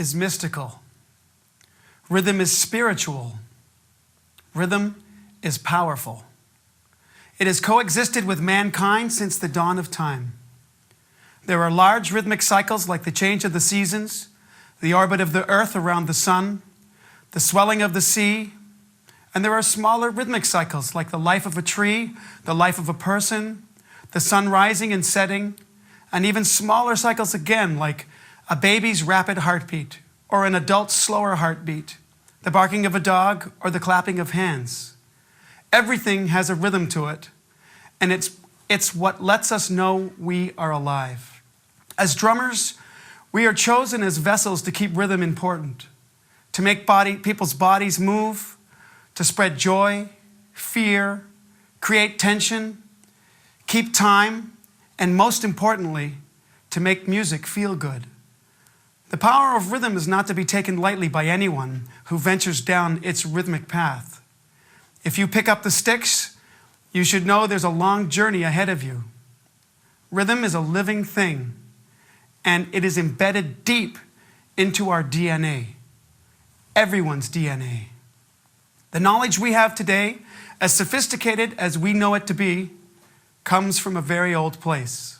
is mystical. Rhythm is spiritual. Rhythm is powerful. It has coexisted with mankind since the dawn of time. There are large rhythmic cycles like the change of the seasons, the orbit of the earth around the sun, the swelling of the sea, and there are smaller rhythmic cycles like the life of a tree, the life of a person, the sun rising and setting, and even smaller cycles again like a baby's rapid heartbeat or an adult's slower heartbeat, the barking of a dog or the clapping of hands. Everything has a rhythm to it, and it's what lets us know we are alive. As drummers, we are chosen as vessels to keep rhythm important, to make people's bodies move, to spread joy, fear, create tension, keep time, and most importantly, to make music feel good. The power of rhythm is not to be taken lightly by anyone who ventures down its rhythmic path. If you pick up the sticks, you should know there's a long journey ahead of you. Rhythm is a living thing, and it is embedded deep into our DNA, everyone's DNA. The knowledge we have today, as sophisticated as we know it to be, comes from a very old place.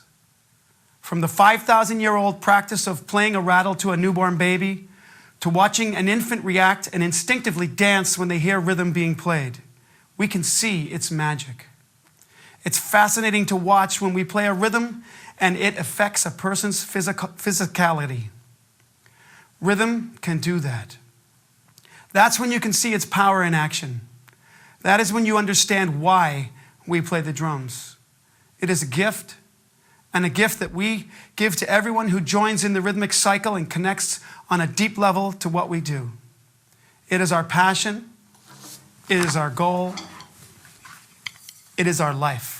From the 5,000-year-old practice of playing a rattle to a newborn baby, to watching an infant react and instinctively dance when they hear rhythm being played, we can see its magic. It's fascinating to watch when we play a rhythm and it affects a person's physicality. Rhythm can do that. That's when you can see its power in action. That is when you understand why we play the drums. It is a gift, and a gift that we give to everyone who joins in the rhythmic cycle and connects on a deep level to what we do. It is our passion. It is our goal. It is our life.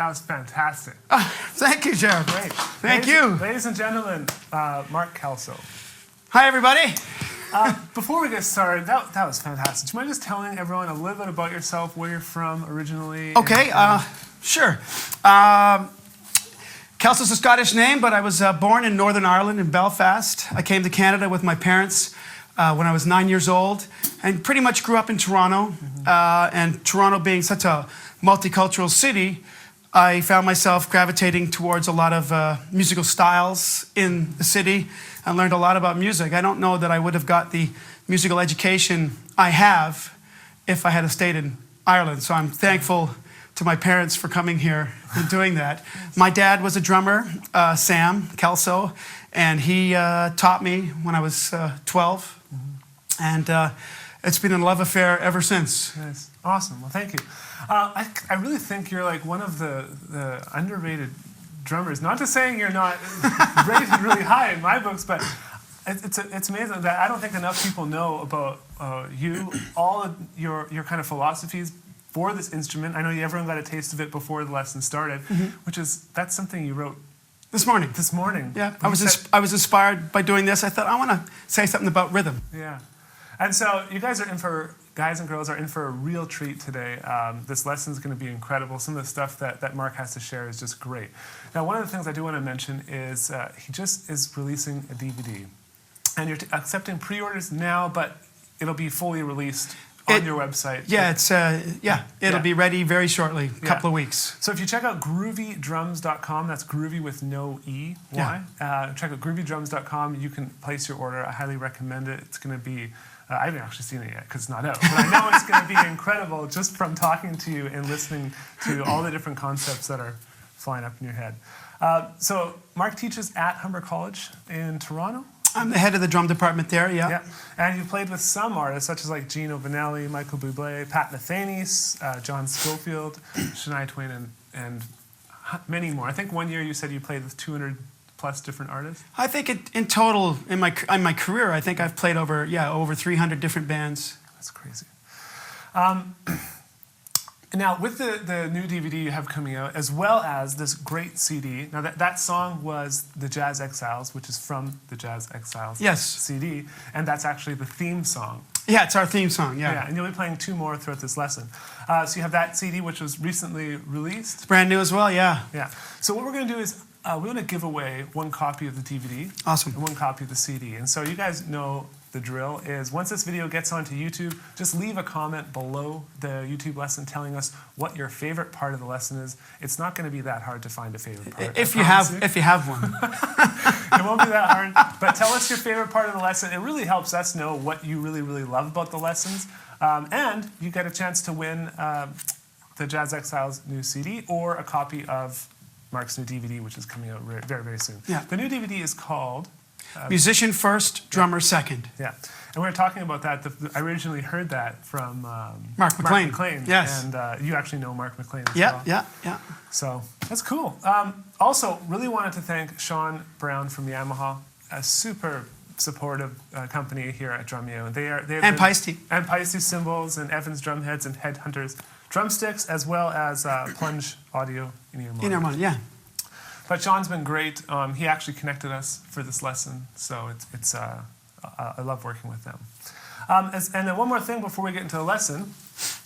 That was fantastic. Thank you, Jared. Great. Thank you. Ladies and gentlemen, Mark Kelso. Hi, everybody. Before we get started, that was fantastic. Do you mind just telling everyone a little bit about yourself, where you're from originally? Okay, sure. Kelso's a Scottish name, but I was born in Northern Ireland in Belfast. I came to Canada with my parents when I was 9 years old and pretty much grew up in Toronto. And Toronto being such a multicultural city, I found myself gravitating towards a lot of musical styles in the city and learned a lot about music. I don't know that I would have got the musical education I have if I had stayed in Ireland. So I'm thankful to my parents for coming here and doing that. My dad was a drummer, Sam Kelso, and he taught me when I was 12. And it's been a love affair ever since. Nice. Awesome. Well, thank you. I really think you're like one of the underrated drummers. Not to saying you're not rated really high in my books, but it's amazing that I don't think enough people know about you, all of your kind of philosophies for this instrument. I know everyone got a taste of it before the lesson started, that's something you wrote this morning. This morning. Yeah, I was inspired by doing this. I thought I want to say something about rhythm. Yeah, and so you guys and girls are in for a real treat today. This lesson is going to be incredible. Some of the stuff that Mark has to share is just great. Now, one of the things I do want to mention is he just is releasing a DVD, and you're accepting pre-orders now, but it'll be fully released on your website. Yeah, it'll be ready very shortly, a couple of weeks. So if you check out groovydrums.com, that's groovy with no E, Y. Check out groovydrums.com, you can place your order. I highly recommend it. It's going to be, I haven't actually seen it yet because it's not out, but I know it's going to be incredible just from talking to you and listening to all the different concepts that are flying up in your head. So Mark teaches at Humber College in Toronto. I'm the head of the drum department there, yeah. And you played with some artists, such as like Gino Vanelli, Michael Bublé, Pat Metheny's, John Scofield, Shania Twain, and many more. I think one year you said you played with 200 plus different artists. I think in total, in my career, I think I've played over 300 different bands. That's crazy. Now, with the new DVD you have coming out, as well as this great CD, now that song was The Jazz Exiles, which is from The Jazz Exiles CD, and that's actually the theme song. Yeah, it's our theme song, yeah. And you'll be playing 2 more throughout this lesson. So you have that CD, which was recently released. It's brand new as well, yeah. Yeah. So what we're going to do is we want to give away 1 copy of the DVD. Awesome. And 1 copy of the CD. And so you guys know the drill is once this video gets onto YouTube, just leave a comment below the YouTube lesson telling us what your favorite part of the lesson is. It's not going to be that hard to find a favorite part. If you have one. It won't be that hard. But tell us your favorite part of the lesson. It really helps us know what you really, really love about the lessons. And you get a chance to win the Jazz Exiles new CD or a copy of Mark's new DVD, which is coming out very, very soon. Yeah. The new DVD is called Musician First, Drummer Second. Yeah, and we were talking about that. I originally heard that from Mark McLean. Yes. And you actually know Mark McLean as well. Yeah. So that's cool. Also, really wanted to thank Sean Brown from Yamaha, a super supportive company here at Drumeo. And Paiste cymbals and Evans drumheads and Headhunters drumsticks, as well as Plunge audio in your monitor. Yeah. But Sean's been great. He actually connected us for this lesson, so I love working with them. And then one more thing before we get into the lesson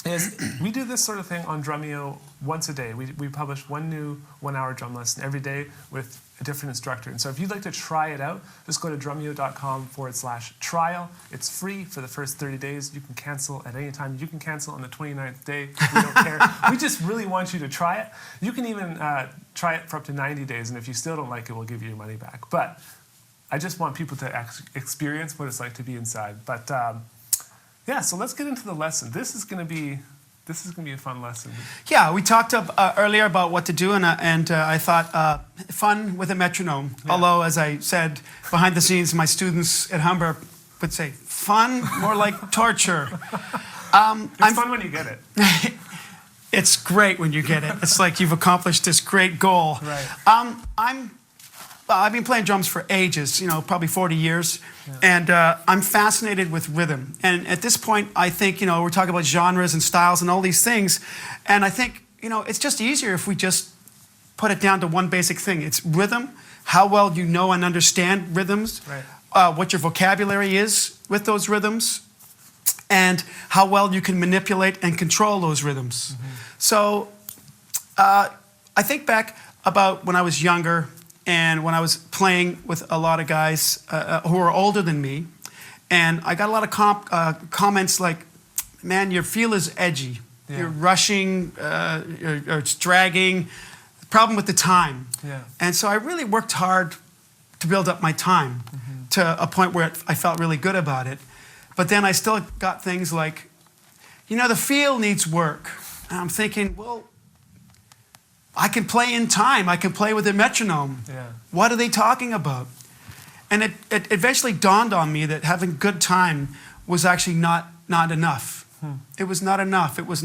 is we do this sort of thing on Drumeo once a day. We publish 1 new 1-hour drum lesson every day with a different instructor. And so if you'd like to try it out, just go to drumeo.com/trial. It's free for the first 30 days. You can cancel at any time. You can cancel on the 29th day. We don't care. We just really want you to try it. You can even try it for up to 90 days. And if you still don't like it, we'll give you your money back. But I just want people to experience what it's like to be inside. But yeah, so let's get into the lesson. This is going to be a fun lesson. Yeah, we talked earlier about what to do, and I thought fun with a metronome. Yeah. Although, as I said, behind the scenes, my students at Humber would say, fun? More like torture. It's fun when you get it. It's great when you get it. It's like you've accomplished this great goal. Right. I've been playing drums for ages, probably 40 years, and I'm fascinated with rhythm. And at this point, I think, we're talking about genres and styles and all these things, and I think, it's just easier if we just put it down to one basic thing. It's rhythm, how well you know and understand rhythms, what your vocabulary is with those rhythms, and how well you can manipulate and control those rhythms. So I think back about when I was younger and when I was playing with a lot of guys who were older than me, and I got a lot of comments like, man, your feel is edgy. You're rushing, or it's dragging. Problem with the time. And so I really worked hard to build up my time to a point where I felt really good about it. But then I still got things like, you know, the feel needs work. And I'm thinking, well, I can play in time. I can play with a metronome. What are they talking about? And it eventually dawned on me that having good time was actually not enough. It was not enough. It was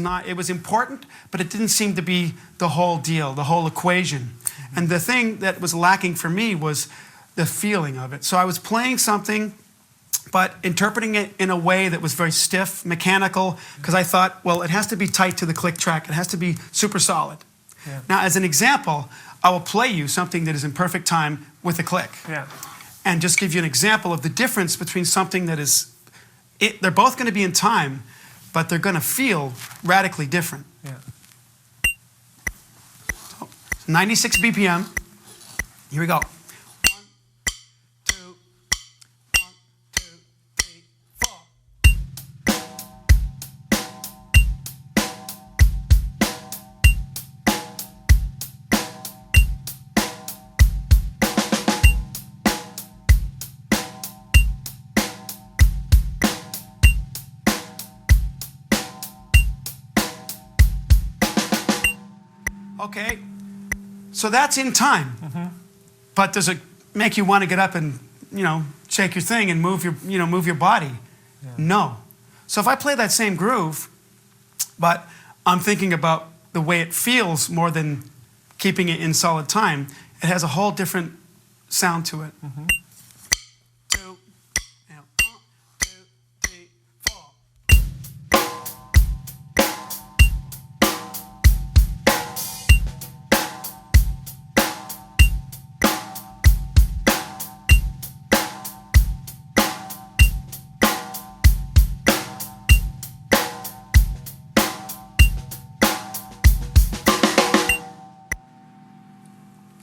important, but it didn't seem to be the whole deal, the whole equation. And the thing that was lacking for me was the feeling of it. So I was playing something, but interpreting it in a way that was very stiff, mechanical, because I thought, well, it has to be tight to the click track. It has to be super solid. Now, as an example, I will play you something that is in perfect time with a click. And just give you an example of the difference between something that is, they're both going to be in time, but they're going to feel radically different. So, 96 BPM. Here we go. 1, 2, 1, 2, 3, 4. Okay, so that's in time, but does it make you want to get up and, you know, shake your thing and move your body? No. So if I play that same groove, but I'm thinking about the way it feels more than keeping it in solid time, it has a whole different sound to it. 2, and 1, 2, 3, 4.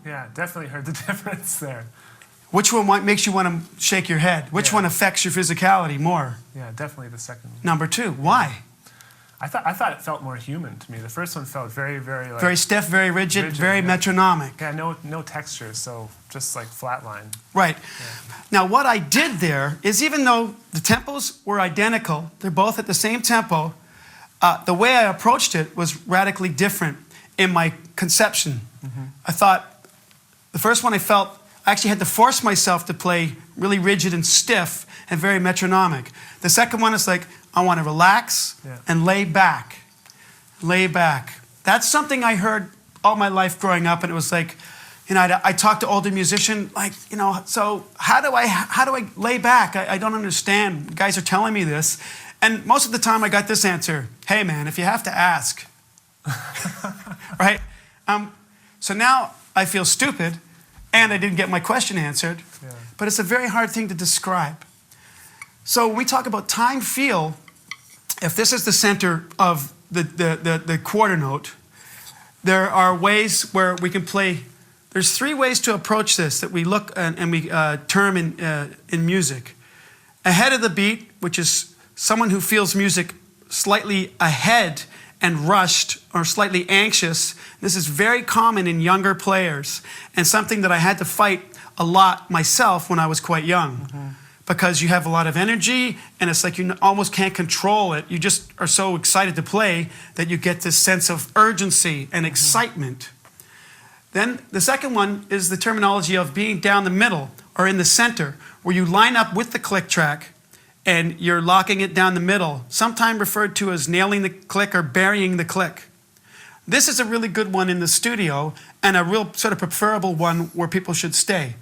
Yeah, definitely heard the difference there. Which one makes you want to shake your head? Which one affects your physicality more? Yeah, definitely the second one. Number 2, why? I thought it felt more human to me. The first one felt very, very like... Very stiff, very rigid, very metronomic. Yeah, no texture, so just like flatline. Right. Now what I did there is, even though the tempos were identical, they're both at the same tempo, the way I approached it was radically different in my conception. I thought, the first one I felt, I actually had to force myself to play really rigid and stiff and very metronomic. The second one is like, I want to relax and lay back. Lay back. That's something I heard all my life growing up, and it was like, you know, I talked to older musicians, like, you know, so how do I lay back? I don't understand. You guys are telling me this. And most of the time I got this answer, hey man, if you have to ask. Right? So now I feel stupid, and I didn't get my question answered, but it's a very hard thing to describe. So when we talk about time feel, if this is the center of the quarter note, there are ways where we can play. There's 3 ways to approach this that we look and we term in music. Ahead of the beat, which is someone who feels music slightly ahead and rushed or slightly anxious. This is very common in younger players, and something that I had to fight a lot myself when I was quite young. Because you have a lot of energy, and it's like you almost can't control it. You just are so excited to play that you get this sense of urgency and excitement. Then the second one is the terminology of being down the middle or in the center, where you line up with the click track and you're locking it down the middle, sometimes referred to as nailing the click or burying the click. This is a really good one in the studio, and a real sort of preferable one where people should stay.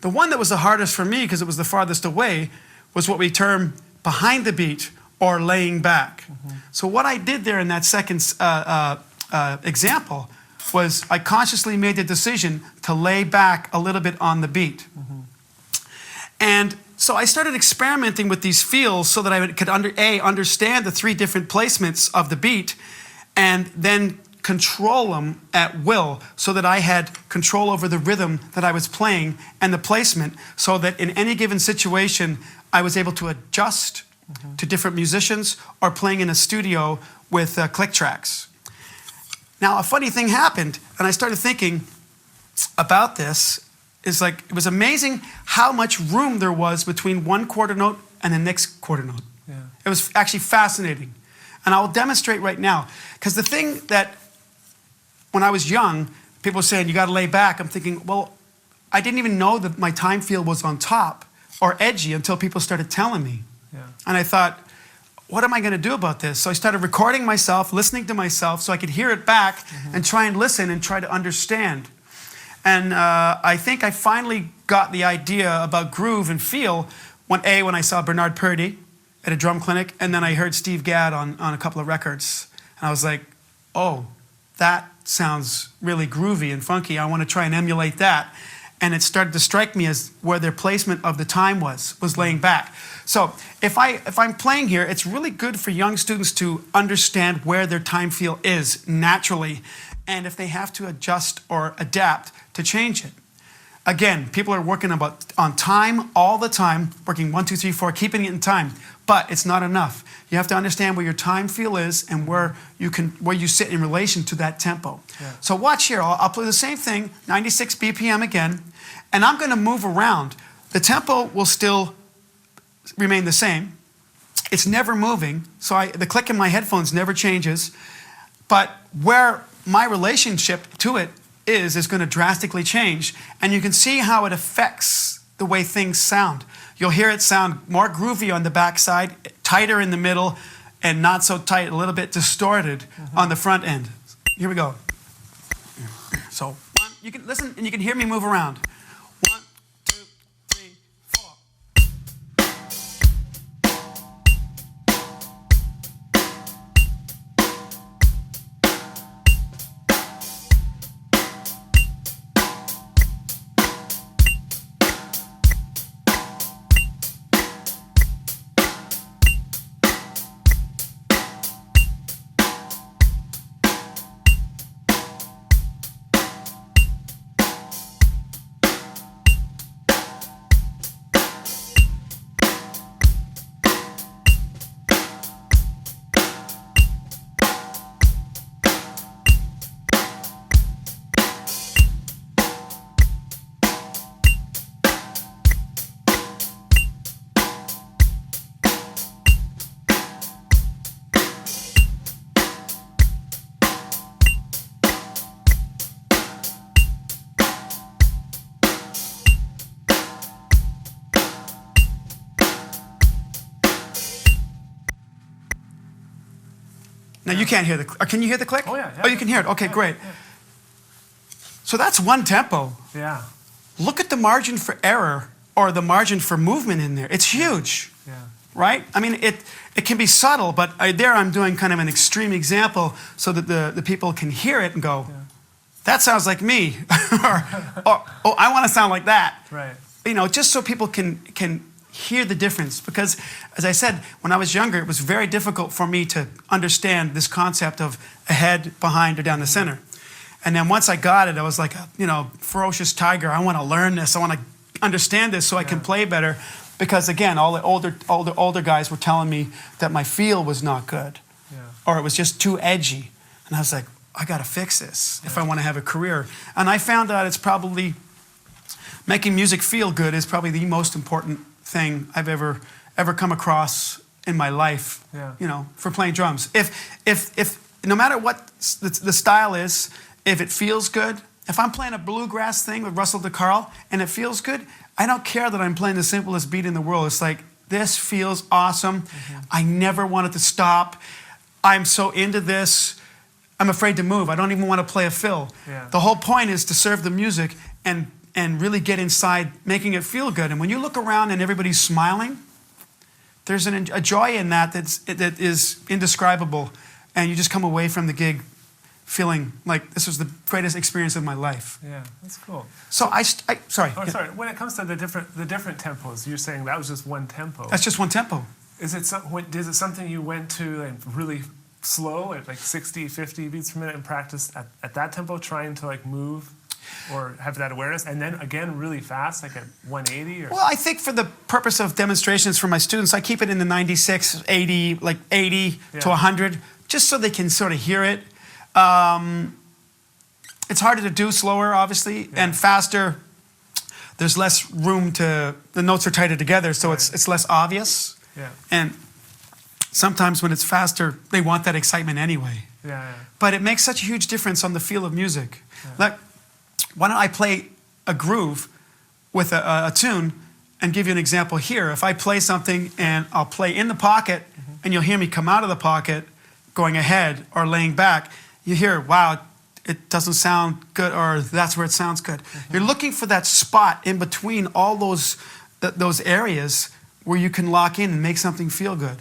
The one that was the hardest for me, because it was the farthest away, was what we term behind the beat or laying back. So what I did there in that second example was I consciously made the decision to lay back a little bit on the beat. And so I started experimenting with these feels so that I could understand the 3 different placements of the beat and then control them at will so that I had control over the rhythm that I was playing and the placement so that in any given situation I was able to adjust to different musicians or playing in a studio with click tracks. Now a funny thing happened and I started thinking about this. Is like, it was amazing how much room there was between one quarter note and the next quarter note. Yeah. It was actually fascinating. And I will demonstrate right now. Because the thing that, when I was young, people were saying, you got to lay back. I'm thinking, well, I didn't even know that my time field was on top or edgy until people started telling me. Yeah. And I thought, what am I going to do about this? So I started recording myself, listening to myself so I could hear it back and try and listen and try to understand. And I think I finally got the idea about groove and feel when I saw Bernard Purdie at a drum clinic, and then I heard Steve Gadd on a couple of records. And I was like, oh, that sounds really groovy and funky. I want to try and emulate that. And it started to strike me as where their placement of the time was laying back. So if I'm playing here, it's really good for young students to understand where their time feel is naturally, and if they have to adjust or adapt to change it. Again, people are working on time all the time, working 1, 2, 3, 4, keeping it in time, but it's not enough. You have to understand where your time feel is and where you sit in relation to that tempo. Yeah. So watch here, I'll play the same thing, 96 BPM again, and I'm going to move around. The tempo will still remain the same. It's never moving, so the click in my headphones never changes, but where my relationship to it is going to drastically change, and you can see how it affects the way things sound. You'll hear it sound more groovy on the backside, tighter in the middle, and not so tight, a little bit distorted on the front end. Here we go. So you can listen and you can hear me move around. 1, 2, 3, 4. Now you can't hear the click. Can you hear the click? Oh yeah. Oh, you can hear it. Okay, great. Yeah. So that's one tempo. Yeah. Look at the margin for error or the margin for movement in there. It's huge. Yeah. Right? I mean, it can be subtle, but there I'm doing kind of an extreme example so that the people can hear it and go, that sounds like me. or, oh, I want to sound like that. Right. You know, just so people can hear the difference. Because, as I said, when I was younger, it was very difficult for me to understand this concept of ahead, behind, or down the center. And then once I got it, I was like, ferocious tiger. I want to learn this. I want to understand this so I can play better. Because again, all the older guys were telling me that my feel was not good, or it was just too edgy. And I was like, I got to fix this if I want to have a career. And I found out it's probably making music feel good is probably the most important thing I've ever come across in my life. You know, for playing drums. If no matter what the style is, if it feels good, if I'm playing a bluegrass thing with Russell DeCarl and it feels good, I don't care that I'm playing the simplest beat in the world. It's like, this feels awesome. I never want it to stop. I'm so into this. I'm afraid to move. I don't even want to play a fill. The whole point is to serve the music and really get inside, making it feel good. And when you look around and everybody's smiling, there's a joy in that is indescribable. And you just come away from the gig feeling like this was the greatest experience of my life. Yeah, that's cool. So sorry. Oh, sorry. When it comes to the different tempos, you're saying that was just one tempo. That's just one tempo. Is it something you went to like really slow at like 60, 50 beats per minute and practiced at that tempo, trying to like move or have that awareness, and then again really fast, like at 180? Or? Well, I think for the purpose of demonstrations for my students, I keep it in the 96, 80, like 80 to 100, just so they can sort of hear it. It's harder to do slower, obviously, and faster. There's less room the notes are tighter together, so it's less obvious. Yeah. And sometimes when it's faster, they want that excitement anyway. Yeah. But it makes such a huge difference on the feel of music. Like, why don't I play a groove with a tune and give you an example here. If I play something and I'll play in the pocket and you'll hear me come out of the pocket going ahead or laying back, you hear, wow, it doesn't sound good, or that's where it sounds good. You're looking for that spot in between all those areas where you can lock in and make something feel good.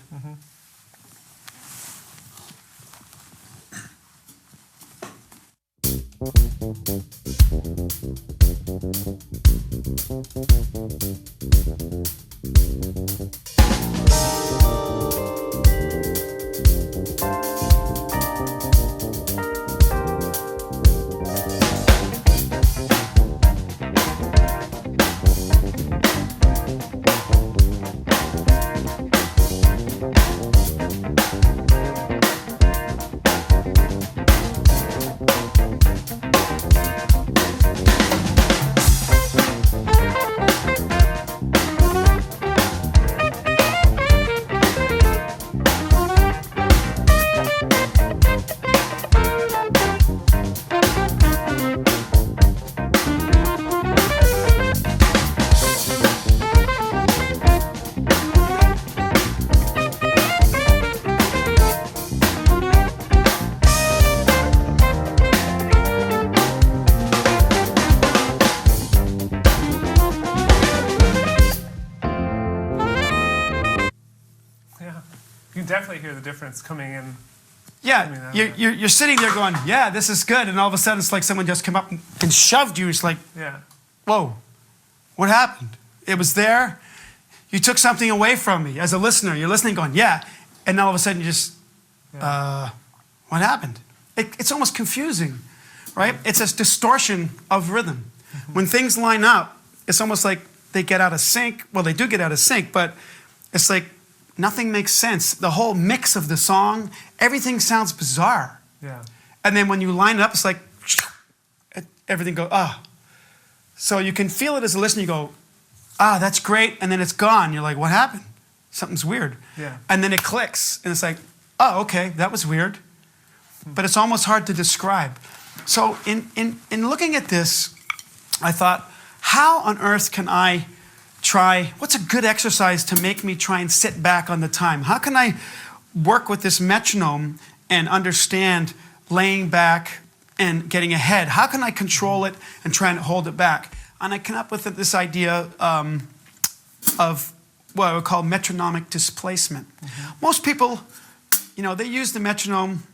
Definitely hear the difference coming in. Yeah, you're sitting there going, yeah, this is good, and all of a sudden it's like someone just came up and shoved you. It's like, whoa, what happened? It was there. You took something away from me as a listener. You're listening, going, yeah, and all of a sudden you just, what happened? It's almost confusing, right? It's a distortion of rhythm. When things line up, it's almost like they get out of sync. Well, they do get out of sync, but it's like nothing makes sense. The whole mix of the song, everything sounds bizarre. Yeah. And then when you line it up, it's like, everything goes, ah. So you can feel it as a listener. You go, ah, that's great. And then it's gone. You're like, what happened? Something's weird. Yeah. And then it clicks. And it's like, oh, okay, that was weird. But it's almost hard to describe. So in looking at this, I thought, how on earth can I what's a good exercise to make me try and sit back on the time? How can I work with this metronome and understand laying back and getting ahead? How can I control it and try and hold it back? And I came up with this idea of what I would call metronomic displacement. Most people, they use the metronome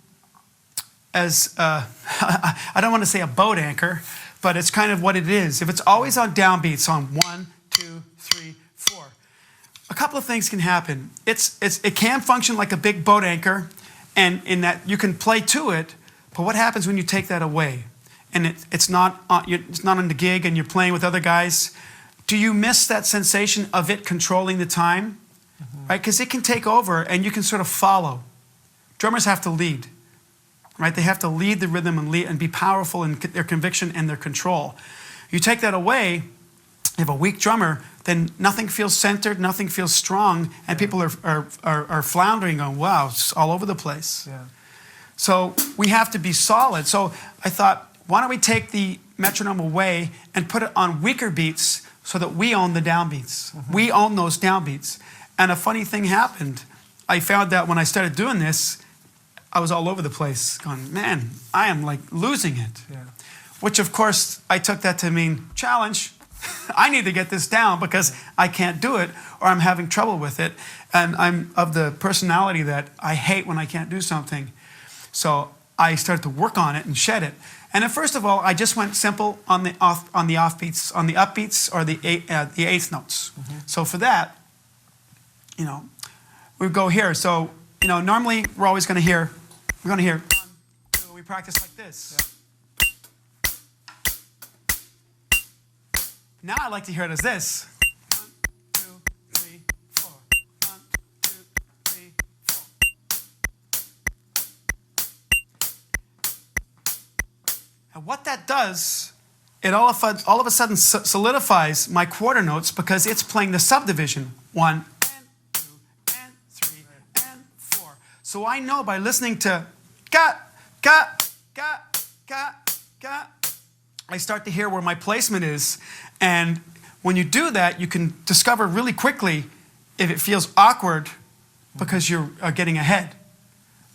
as, I don't want to say a boat anchor, but it's kind of what it is. If it's always on downbeats, on 1, 2, 3, 4, a couple of things can happen. It can function like a big boat anchor, and in that you can play to it, but what happens when you take that away? And it's not on the gig and you're playing with other guys. Do you miss that sensation of it controlling the time? Right? Because it can take over and you can sort of follow. Drummers have to lead. Right? They have to lead the rhythm and be powerful in their conviction and their control. You take that away, you have a weak drummer, then nothing feels centered, nothing feels strong, and people are floundering, going, wow, it's all over the place. Yeah. So we have to be solid. So I thought, why don't we take the metronome away and put it on weaker beats so that we own the downbeats. We own those downbeats. And a funny thing happened. I found that when I started doing this, I was all over the place going, man, I am like losing it. Yeah. Which of course I took that to mean challenge. I need to get this down because I can't do it or I'm having trouble with it. And I'm of the personality that I hate when I can't do something. So I started to work on it and shed it. And first of all, I just went simple on the offbeats, on the upbeats or the eighth notes. So for that, you know, we go here. So, you know, normally we're always going to hear, one, two, we practice like this. Yeah. Now I like to hear it as this. 1, 2, 3, 4. 1, 2, 3, 4. And what that does, it all of a sudden solidifies my quarter notes because it's playing the subdivision. 1, and 2, and 3, and 4. So I know by listening to ga, ga, ga, ga, ga, I start to hear where my placement is. And when you do that, you can discover really quickly if it feels awkward because you're getting ahead.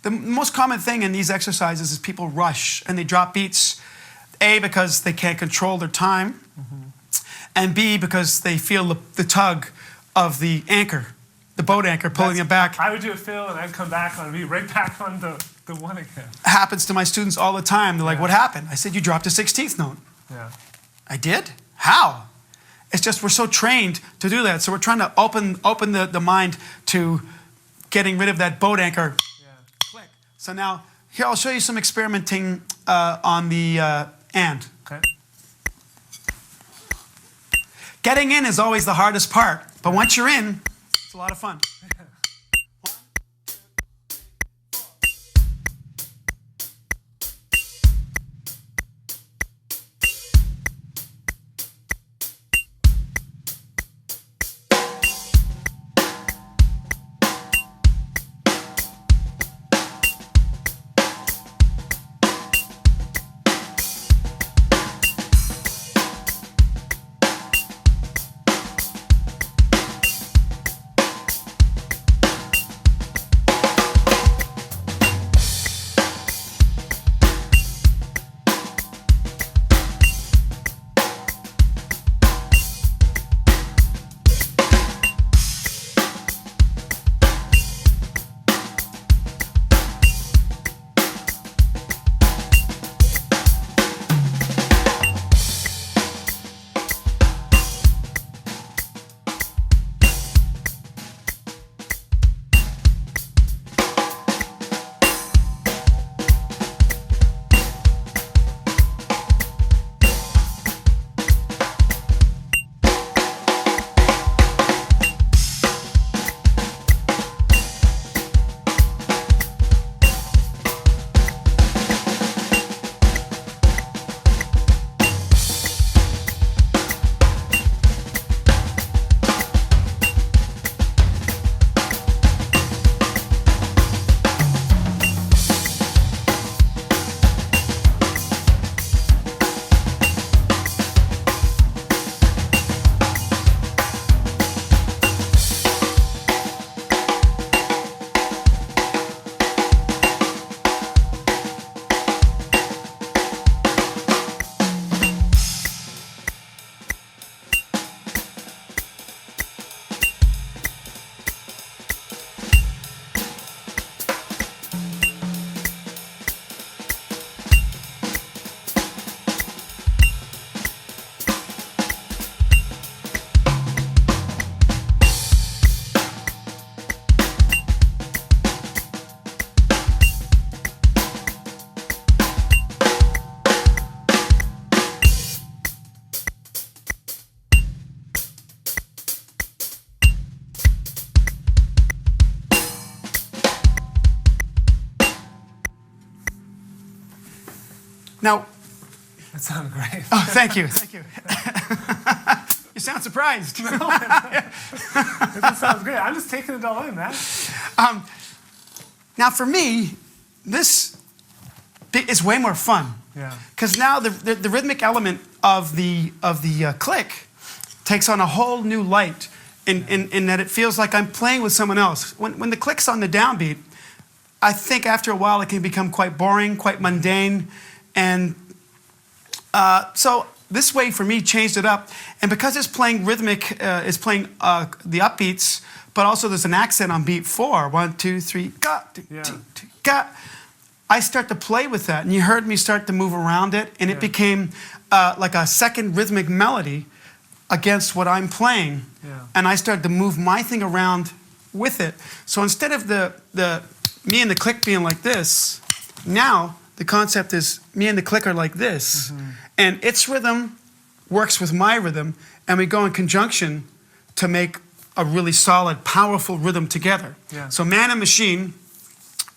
The most common thing in these exercises is people rush and they drop beats, A, because they can't control their time, and B, because they feel the tug of the anchor, the boat anchor pulling them back. I would do a fill and I'd come back and I'd be right back on the one again. Happens to my students all the time. They're like, what happened? I said, you dropped a 16th note. Yeah. I did? How? It's just we're so trained to do that. So we're trying to open the mind to getting rid of that boat anchor. Click. So now, here, I'll show you some experimenting on the and. Okay. Getting in is always the hardest part. But once you're in, it's a lot of fun. Now, that sounded great. Oh, thank you, thank you. You sound surprised. No, it sounds great. I'm just taking it all in, man. Now, for me, this is way more fun. Yeah. Because now the rhythmic element of the click takes on a whole new light in that it feels like I'm playing with someone else. When the click's on the downbeat, I think after a while it can become quite boring, quite mundane, and so this way for me changed it up. And because it's playing rhythmic, it's playing the upbeats, but also there's an accent on beat 4. 1, 2, 3, ga, 2, 2, ga. I start to play with that, and you heard me start to move around it, and it became like a second rhythmic melody against what I'm playing. Yeah. And I started to move my thing around with it. So instead of the me and the click being like this, now the concept is me and the click are like this. And its rhythm works with my rhythm, and we go in conjunction to make a really solid, powerful rhythm together. Yeah. So man and machine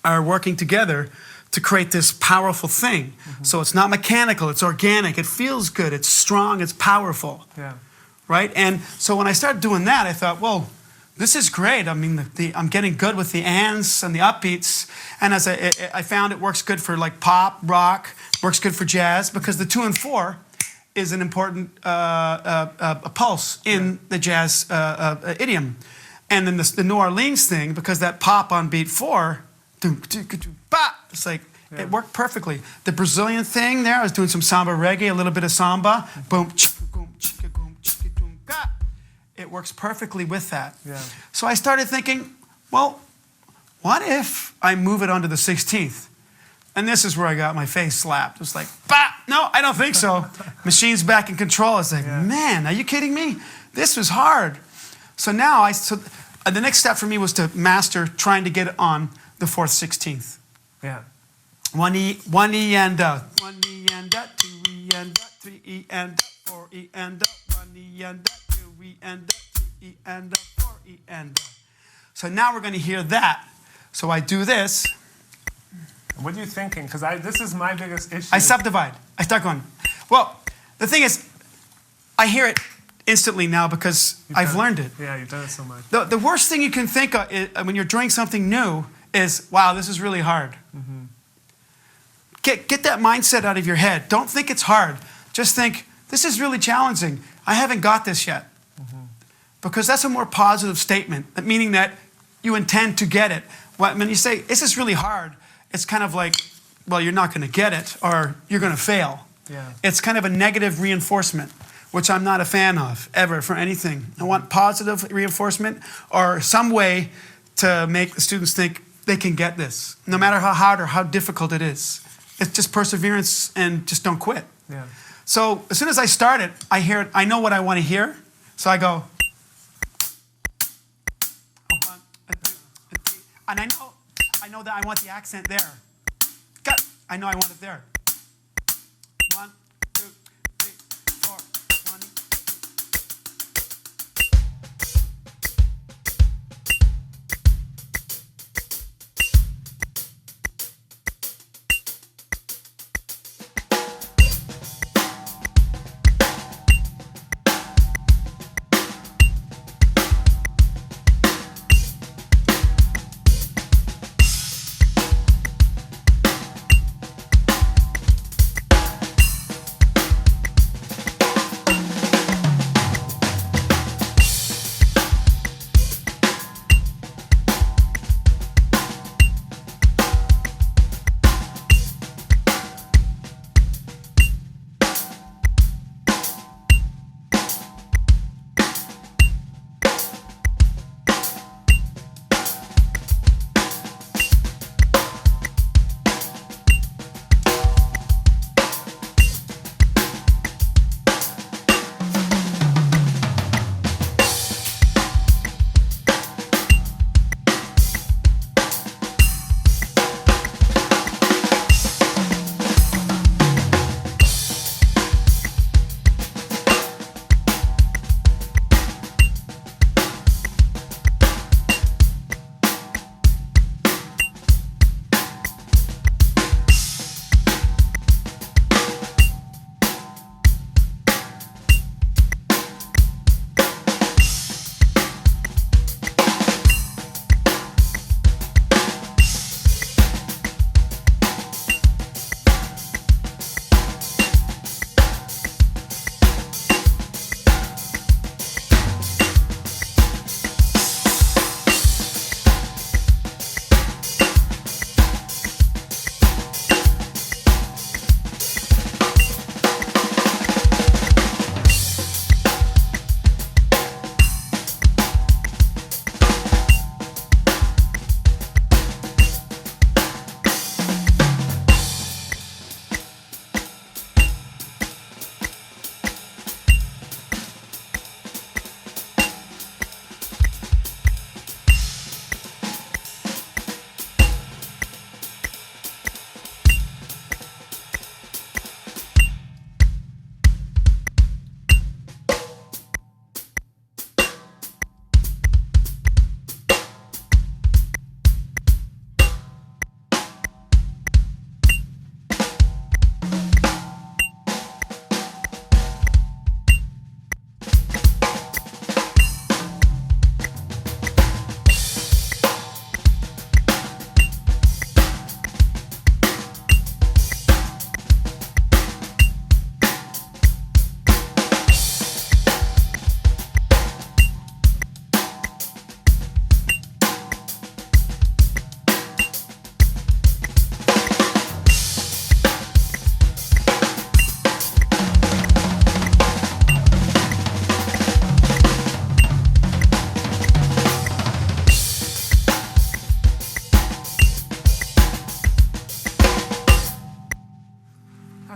are working together to create this powerful thing. So it's not mechanical, it's organic, it feels good, it's strong, it's powerful. Yeah. Right? And so when I started doing that, I thought, well, this is great. I mean, I'm getting good with the ands and the upbeats. And as I found it works good for like pop, rock, works good for jazz, because the 2 and 4 is an important a pulse in the jazz idiom. And then the New Orleans thing, because that pop on beat 4, it's like, it worked perfectly. The Brazilian thing there, I was doing some samba reggae, a little bit of samba, boom, it works perfectly with that. Yeah. So I started thinking, well, what if I move it onto the 16th? And this is where I got my face slapped. It was like, bah, no, I don't think so. Machine's back in control. I was like, man, are you kidding me? This was hard. So now, the next step for me was to master trying to get it on the 4th 16th. Yeah. 1 E and a, 1 E and a, 2 E and a, 3 E and a, 4 E and a, 1 E and a, 2 E and a, 3 E and a, 4 E and a. So now we're going to hear that. So I do this. What are you thinking? Because this is my biggest issue. I subdivide. I start going, well, the thing is, I hear it instantly now because I've learned it. Yeah, you've done it so much. The worst thing you can think of when you're doing something new is, wow, this is really hard. Get that mindset out of your head. Don't think it's hard. Just think, this is really challenging. I haven't got this yet. Because that's a more positive statement, meaning that you intend to get it. When you say, this is really hard, it's kind of like, well, you're not going to get it, or you're going to fail. Yeah. It's kind of a negative reinforcement, which I'm not a fan of, ever, for anything. I want positive reinforcement, or some way to make the students think they can get this, no matter how hard or how difficult it is. It's just perseverance and just don't quit. Yeah. So as soon as I start it, I hear it, I know what I want to hear, so I go, and I know that I want the accent there. Cut. I know I want it there. 1, 2, 3, 4, 1.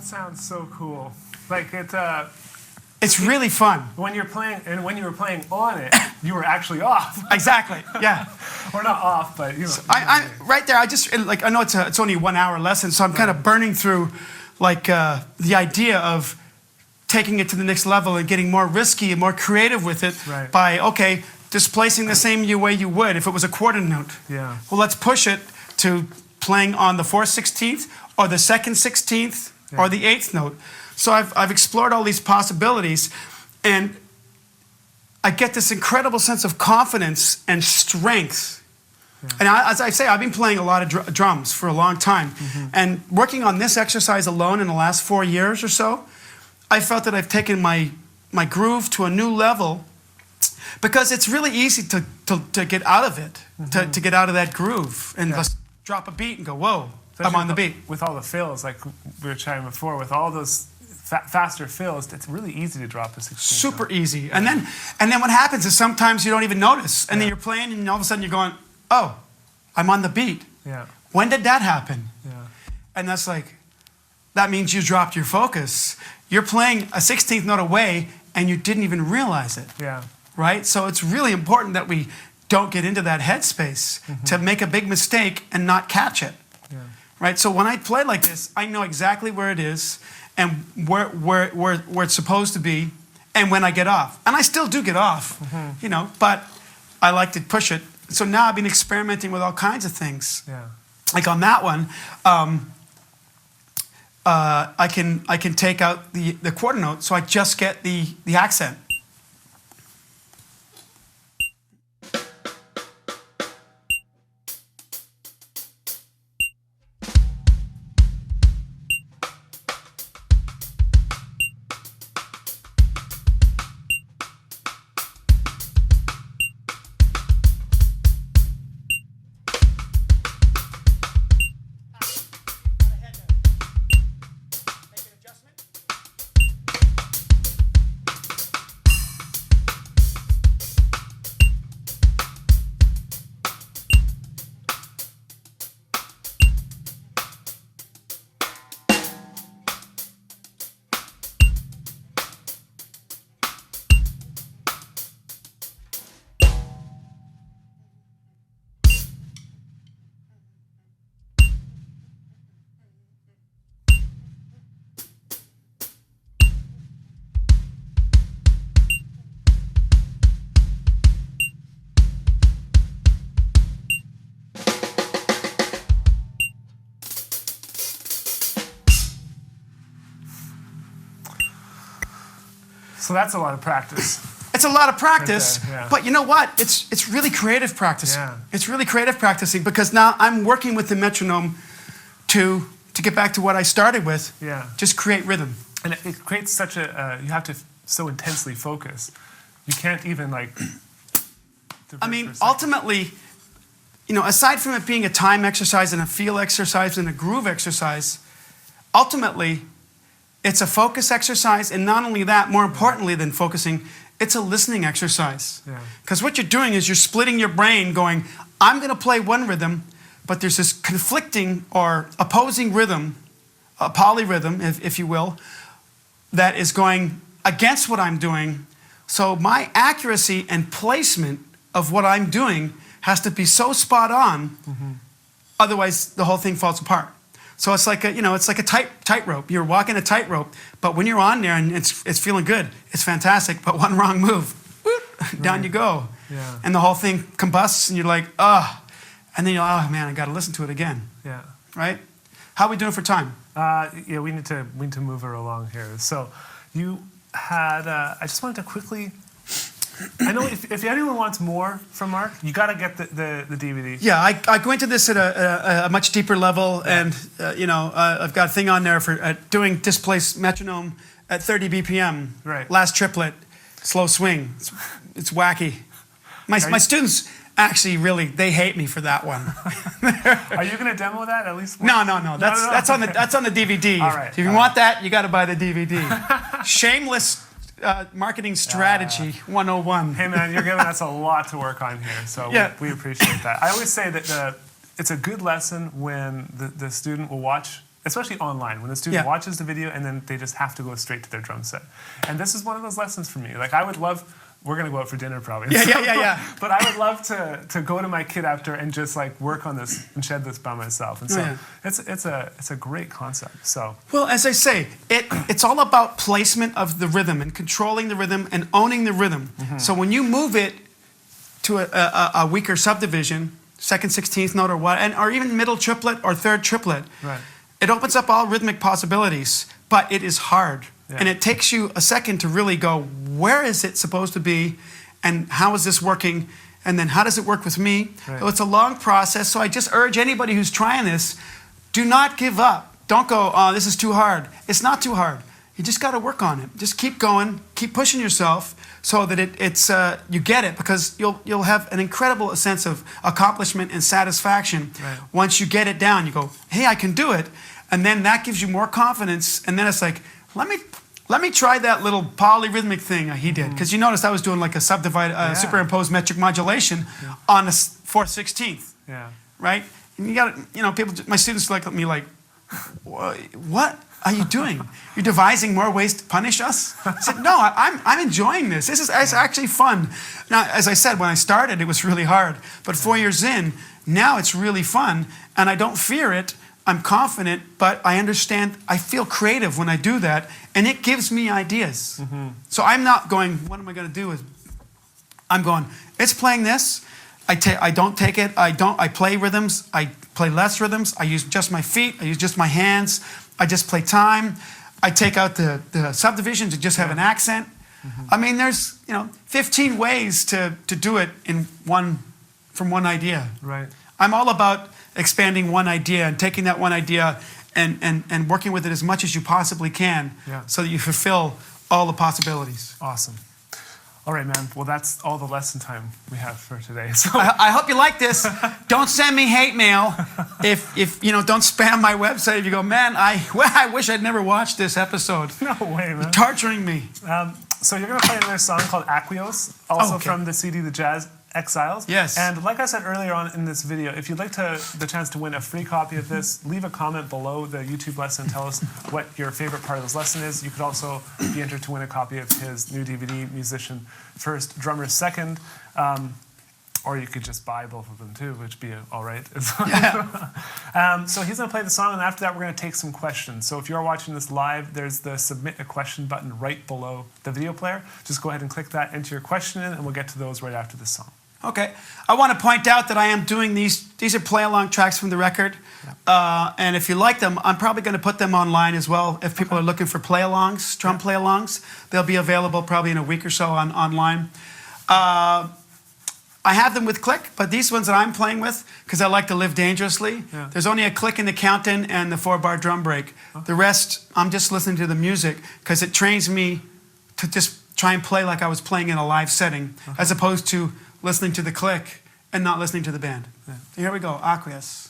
sounds so cool. Like it's really fun. When you're playing, and when you were playing on it, you were actually off. Exactly. Yeah. Or not off, but you know. So I right there. I know it's only a 1 hour lesson, so I'm kind of burning through, like the idea of taking it to the next level and getting more risky and more creative with it by displacing the same way you would if it was a quarter note. Yeah. Well, let's push it to playing on the 4/16th or the 2nd 16th or the 8th note. So I've explored all these possibilities, and I get this incredible sense of confidence and strength. Yeah. And as I say, I've been playing a lot of drums for a long time. And working on this exercise alone in the last 4 years or so, I felt that I've taken my groove to a new level, because it's really easy to get out of it, to get out of that groove and just drop a beat and go, whoa, I'm on the beat. With all the fills, like we were chatting before, with all those faster fills, it's really easy to drop a 16th. Super easy. And then what happens is sometimes you don't even notice. And then you're playing and all of a sudden you're going, oh, I'm on the beat. Yeah. When did that happen? Yeah. And that's like, that means you dropped your focus. You're playing a 16th note away and you didn't even realize it. Yeah. Right? So it's really important that we don't get into that headspace to make a big mistake and not catch it. Yeah. Right? So when I play like this, I know exactly where it is and where it's supposed to be and when I get off. And I still do get off, you know, but I like to push it. So now I've been experimenting with all kinds of things. Yeah. Like on that one, I can take out the quarter note, so I just get the accent. So that's a lot of practice. It's a lot of practice, right there, yeah. But you know what? It's really creative practicing. Yeah. It's really creative practicing because now I'm working with the metronome to get back to what I started with. Yeah. Just create rhythm. And it creates such a, you have to so intensely focus. You can't even like... I mean, ultimately, you know, aside from it being a time exercise and a feel exercise and a groove exercise, ultimately, it's a focus exercise, and not only that, more importantly than focusing, it's a listening exercise. Because what you're doing is you're splitting your brain going, I'm going to play one rhythm, but there's this conflicting or opposing rhythm, a polyrhythm, if you will, that is going against what I'm doing. So my accuracy and placement of what I'm doing has to be so spot on, otherwise the whole thing falls apart. So it's like a, you know, it's like a tightrope. You're walking a tightrope, but when you're on there and it's feeling good, it's fantastic. But one wrong move, whoop, down you go, and the whole thing combusts, and you're like, ah, and then you're, oh man, I got to listen to it again. Yeah. Right? How are we doing for time? Yeah, we need to move her along here. So you had, I just wanted to quickly. I know if anyone wants more from Mark, you got to get the DVD. Yeah, I go into this at a much deeper level, and you know, I've got a thing on there for doing displaced metronome at 30 BPM. Right. Last triplet, slow swing. It's wacky. My students actually really they hate me for that one. Are you going to demo that at least? No. That's on the DVD. All right. If you want that, you got to buy the DVD. Shameless. Marketing strategy 101. Hey man, you're giving us a lot to work on here, so we appreciate that. I always say that it's a good lesson when the student will watch especially online, when the student watches the video and then they just have to go straight to their drum set. And this is one of those lessons for me. Like, I would love, we're going to go out for dinner probably. Yeah. But I would love to go to my kid after and just like work on this and shed this by myself. And so it's a great concept. So well, as I say, it's all about placement of the rhythm and controlling the rhythm and owning the rhythm. So when you move it to a weaker subdivision, second 16th note or what, or even middle triplet or third triplet, it opens up all rhythmic possibilities, but it is hard. And it takes you a second to really go, where is it supposed to be? And how is this working? And then how does it work with me? So it's a long process. So I just urge anybody who's trying this, do not give up. Don't go, oh, this is too hard. It's not too hard. You just got to work on it. Just keep going, keep pushing yourself so that you get it, because you'll have an incredible sense of accomplishment and satisfaction once you get it down. You go, hey, I can do it. And then that gives you more confidence. And then it's like, let me try that little polyrhythmic thing he did. Because you noticed I was doing like a superimposed metric modulation on the 4th 16th. Right? And you got, people, my students look at me like, what are you doing? You're devising more ways to punish us? I said, no, I'm enjoying this. It's actually fun. Now, as I said, when I started, it was really hard. But 4 years in, now it's really fun. And I don't fear it. I'm confident, but I understand, I feel creative when I do that, and it gives me ideas. So I'm not going, what am I going to do? I'm going, it's playing this. I don't take it. I play rhythms. I play less rhythms. I use just my feet. I use just my hands. I just play time. I take out the subdivisions and just have an accent. I mean, there's 15 ways to do it from one idea. I'm all about expanding one idea and taking that one idea and working with it as much as you possibly can so that you fulfill all the possibilities. Awesome. All right, man. Well, that's all the lesson time we have for today. So I hope you like this. Don't send me hate mail. If don't spam my website. If you go, man, I wish I'd never watched this episode. No way, man. You're torturing me. So you're going to play another song called Aquios, also from the CD The Jazz Exiles. Yes. And like I said earlier on in this video, if you'd like the chance to win a free copy of this, leave a comment below the YouTube lesson and tell us what your favorite part of this lesson is. You could also be entered to win a copy of his new DVD, Musician First, Drummer Second. Or you could just buy both of them too, which would be all right. So he's going to play the song, and after that we're going to take some questions. So if you're watching this live, there's the Submit a Question button right below the video player. Just go ahead and click that, enter your question in, and we'll get to those right after this song. Okay. I want to point out that I am doing these are play-along tracks from the record. And if you like them, I'm probably going to put them online as well. If people are looking for play-alongs, drum play-alongs, they'll be available probably in a week or so online. I have them with click, but these ones that I'm playing with, because I like to live dangerously, there's only a click in the count-in and the 4-bar drum break. The rest, I'm just listening to the music, because it trains me to just try and play like I was playing in a live setting, as opposed to listening to the click and not listening to the band. So here we go, Aquios.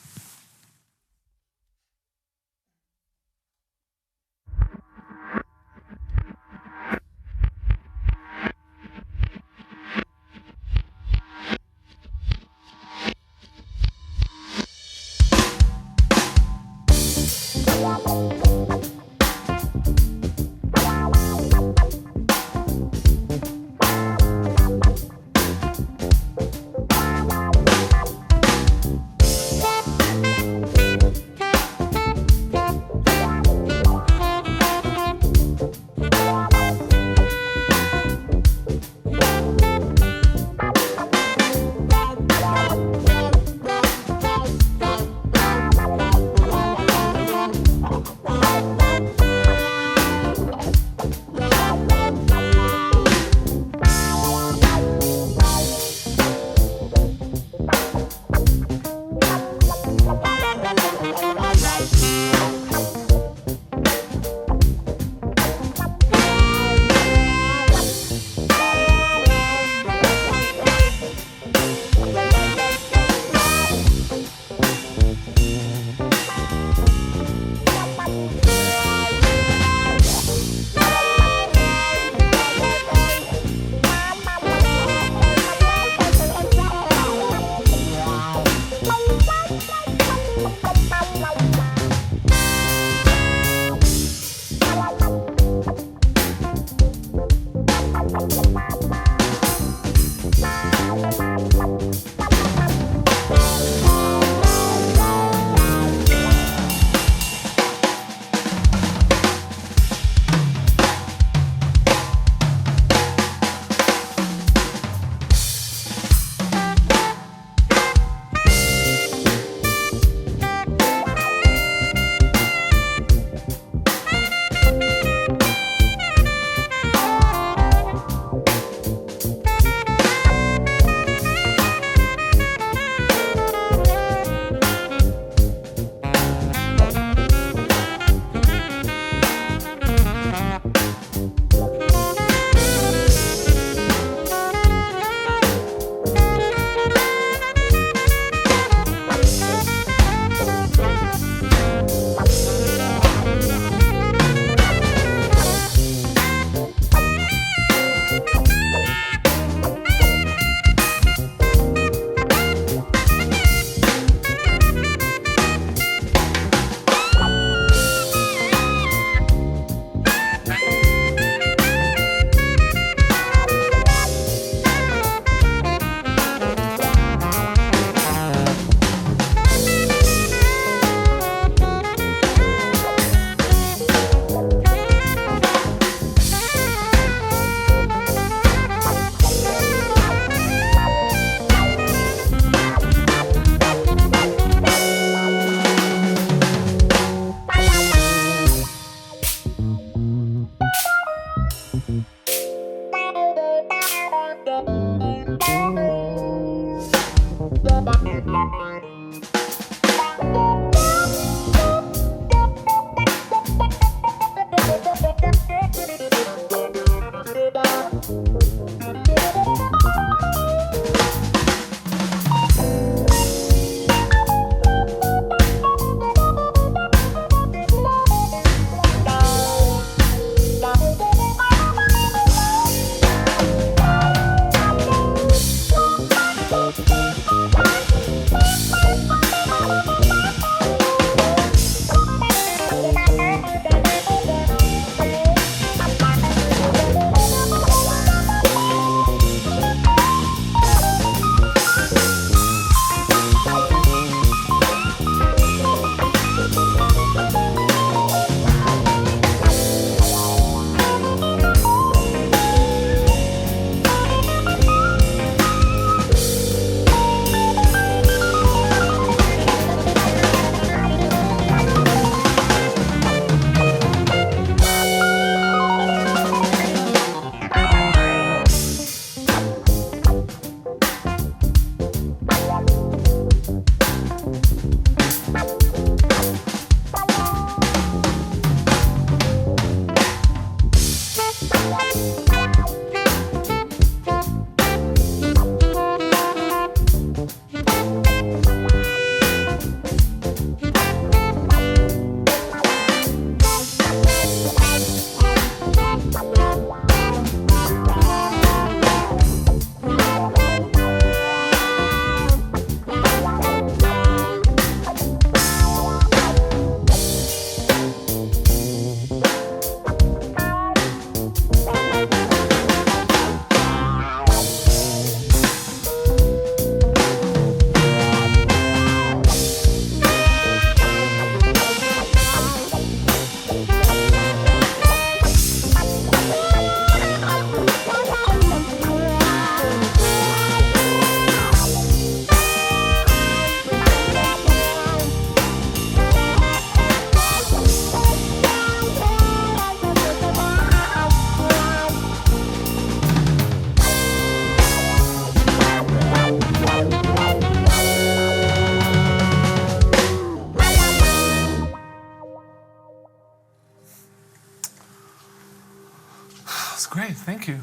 That's great. Thank you.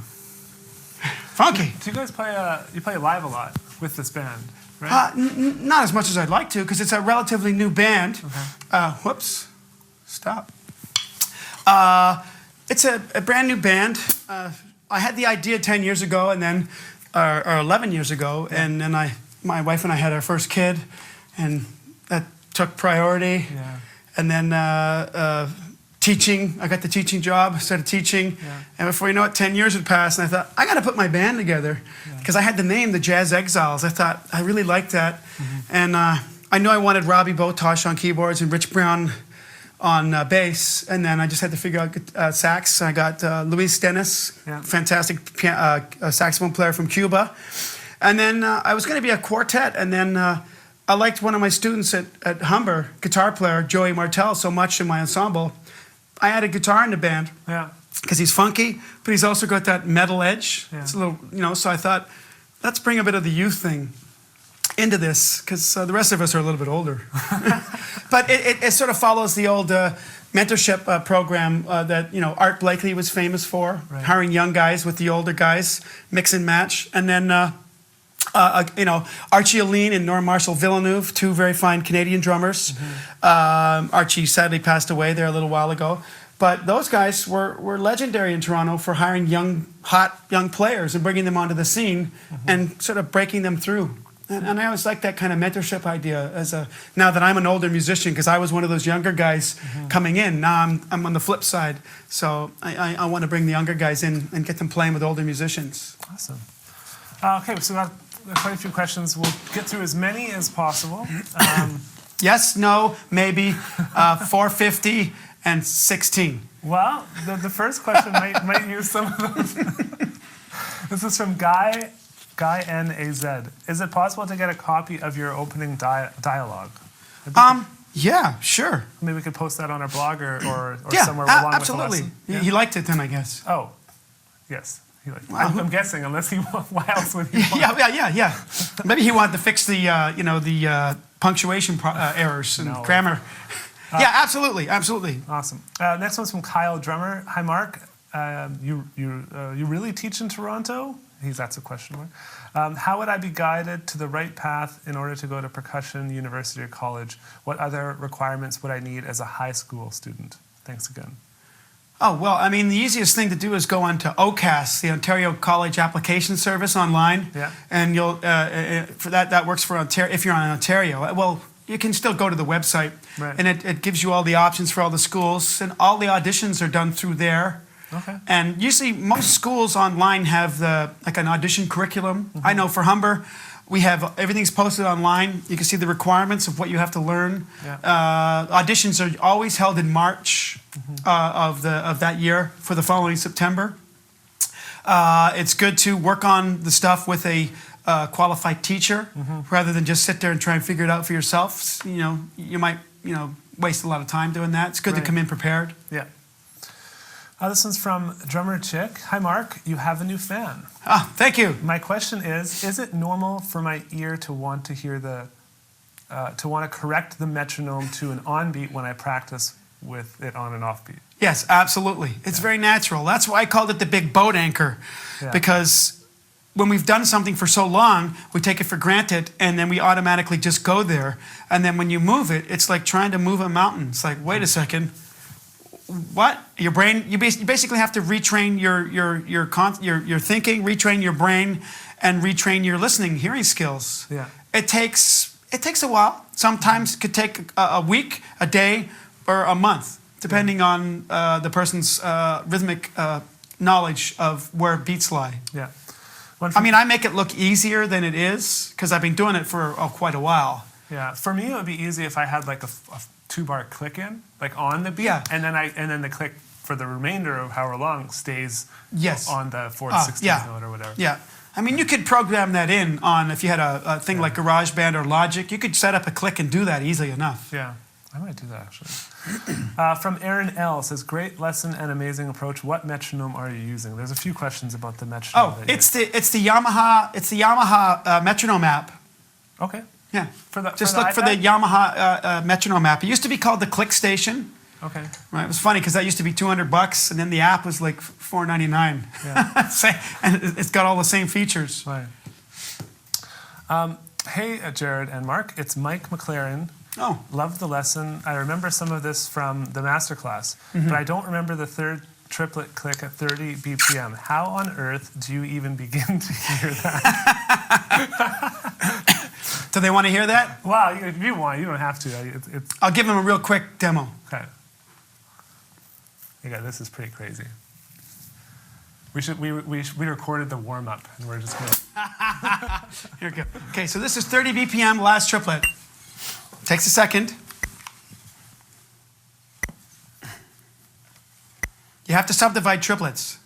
Funky. Do you guys play? You play live a lot with this band, right? Not as much as I'd like to, because it's a relatively new band. Okay. Whoops. Stop. It's a brand new band. I had the idea 10 years ago, and then, or 11 years ago, and then my wife and I had our first kid, and that took priority. Yeah. And then teaching, I got the teaching job, started teaching, and before you know it, 10 years had passed, and I thought, I got to put my band together, because I had the name, the Jazz Exiles. I thought, I really liked that, and I knew I wanted Robbie Botosh on keyboards and Rich Brown on bass, and then I just had to figure out sax. I got Luis Dennis, fantastic saxophone player from Cuba, and then I was going to be a quartet, and then I liked one of my students at Humber, guitar player Joey Martell, so much in my ensemble. I added guitar in the band because he's funky, but he's also got that metal edge. It's a little, so I thought, let's bring a bit of the youth thing into this, because the rest of us are a little bit older. But it sort of follows the old mentorship program that Art Blakely was famous for, hiring young guys with the older guys, mix and match, and then Archie Aline and Norm Marshall Villeneuve, two very fine Canadian drummers. Archie sadly passed away there a little while ago. But those guys were legendary in Toronto for hiring hot young players and bringing them onto the scene and sort of breaking them through. And I always like that kind of mentorship idea. Now that I'm an older musician, because I was one of those younger guys coming in, now I'm on the flip side. So I want to bring the younger guys in and get them playing with older musicians. Awesome. Okay, so we've got quite a few questions. We'll get through as many as possible. Yes, no, maybe, 450 and 16. Well, the first question might use some of those. This is from Guy N.A.Z. Is it possible to get a copy of your opening dialogue? Yeah, sure. Maybe we could post that on our blog or somewhere Yeah, along absolutely. with the lesson. He liked it then, I guess. Oh, yes. I'm guessing, unless he why else would he want? Yeah. Maybe he wanted to fix the punctuation errors and grammar. Yeah, absolutely. Awesome. Next one's from Kyle Drummer. Hi, Mark. You really teach in Toronto? That's a question mark. How would I be guided to the right path in order to go to percussion, university, or college? What other requirements would I need as a high school student? Thanks again. Oh, well, I mean, the easiest thing to do is go on to OCAS, the Ontario College Application Service online. Yeah. And you'll, for that works for Ontario, if you're on Ontario. Well, you can still go to the website. Right. And it gives you all the options for all the schools. And all the auditions are done through there. Okay. And usually most schools online have like an audition curriculum. I know for Humber, we have everything's posted online. You can see the requirements of what you have to learn. Yeah. Auditions are always held in March of that year for the following September. It's good to work on the stuff with a qualified teacher rather than just sit there and try and figure it out for yourself. You might waste a lot of time doing that. It's good to come in prepared. Yeah. This one's from Drummer Chick. Hi, Mark. You have a new fan. Thank you. My question is it normal for my ear to want to hear to want to correct the metronome to an on-beat when I practice with it on an off-beat? Yes, absolutely. It's very natural. That's why I called it the big boat anchor, because when we've done something for so long, we take it for granted, and then we automatically just go there. And then when you move it, it's like trying to move a mountain. It's like, wait a second. What? Your brain, you basically have to retrain your thinking, retrain your brain, and retrain your listening, hearing skills. Yeah. It takes a while. Sometimes it could take a week, a day, or a month, depending on the person's rhythmic knowledge of where beats lie. Yeah. I mean, I make it look easier than it is because I've been doing it for quite a while. Yeah. For me, it would be easy if I had like a 2-bar click in, like on the beat, and then the click for the remainder of however long stays on the 4th, 16th note or whatever. Yeah. I mean, you could program that in on, if you had a thing like GarageBand or Logic, you could set up a click and do that easily enough. Yeah. I might do that, actually. From Aaron L. says, great lesson and amazing approach. What metronome are you using? There's a few questions about the metronome. Oh, it's the Yamaha metronome app. Okay. Yeah. Look for the Yamaha metronome app. It used to be called the Click Station. Okay. Right. It was funny because that used to be $200, and then the app was like $4.99. Yeah. And it's got all the same features. Right. Hey, Jared and Mark, it's Mike McLaren. Oh. Loved the lesson. I remember some of this from the masterclass, but I don't remember the third triplet click at 30 BPM. How on earth do you even begin to hear that? Do they want to hear that? Well, if you want, you don't have to. I'll give them a real quick demo. Okay. Yeah, this is pretty crazy. We recorded the warm up, and we're just gonna. Here we go. Okay, so this is 30 BPM, last triplet. Takes a second. You have to subdivide triplets.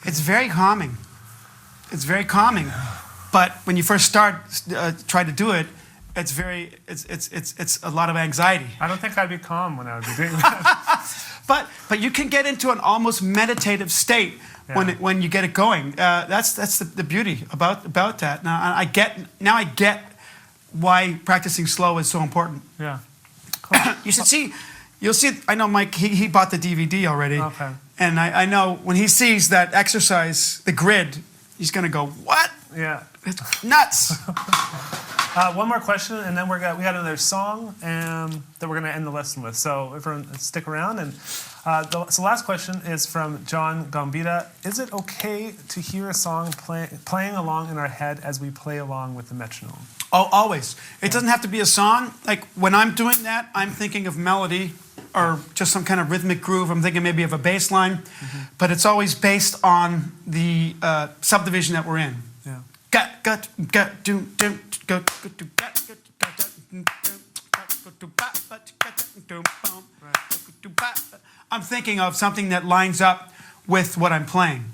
It's very calming. It's very calming, but when you first try to do it, it's a lot of anxiety. I don't think I'd be calm when I would be doing that. but you can get into an almost meditative state when you get it going. That's the beauty about that. Now I get why practicing slow is so important. Yeah. Cool. You'll see. I know Mike. He bought the DVD already. Okay. And I know when he sees that exercise, the grid, he's going to go, what? Yeah. It's nuts. One more question, and then we got another song that we're going to end the lesson with. So everyone stick around. And so last question is from John Gambita. Is it okay to hear a song playing along in our head as we play along with the metronome? Oh, always. It doesn't have to be a song. Like when I'm doing that, I'm thinking of melody or just some kind of rhythmic groove. I'm thinking maybe of a bass line, but it's always based on the subdivision that we're in. Yeah. I'm thinking of something that lines up with what I'm playing.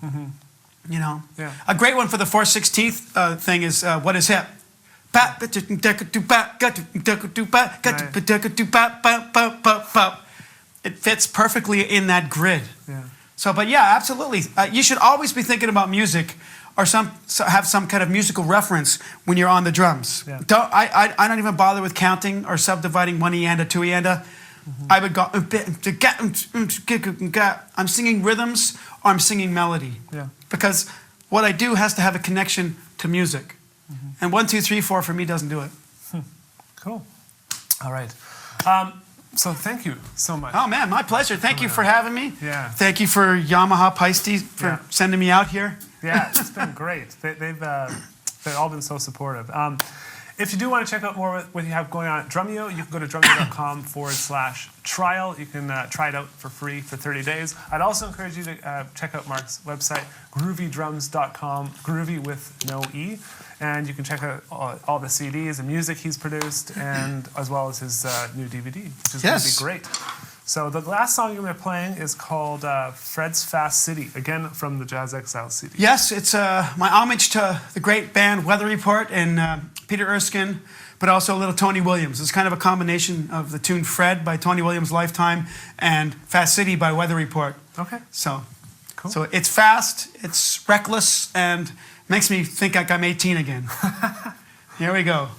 You know? Yeah. A great one for the 4/16 thing is What Is Hip? It fits perfectly in that grid. Yeah. So, but yeah, absolutely. You should always be thinking about music or have some kind of musical reference when you're on the drums. Yeah. I don't even bother with counting or subdividing 1 eanda, 2 eanda. I would go, I'm singing rhythms or I'm singing melody. Yeah. Because what I do has to have a connection to music. And 1, 2, 3, 4 for me doesn't do it. Cool. All right. So thank you so much. Oh man, my pleasure. Thank you for having me. Yeah. Thank you for Yamaha Peisty for sending me out here. Yeah, it's been great. They've all been so supportive. If you do want to check out more what you have going on at Drumeo, you can go to drumeo.com/trial. You can try it out for free for 30 days. I'd also encourage you to check out Mark's website, groovydrums.com, groovy with no E. And you can check out all the CDs and music he's produced, and as well as his new DVD, which is going to be great. So the last song you're playing is called Fred's Fast City, again from the Jazz Exiles CD. Yes, it's my homage to the great band Weather Report and Peter Erskine, but also a little Tony Williams. It's kind of a combination of the tune Fred by Tony Williams' Lifetime and Fast City by Weather Report. Okay. So, cool. So it's fast, it's reckless, and makes me think like I'm 18 again. Here we go.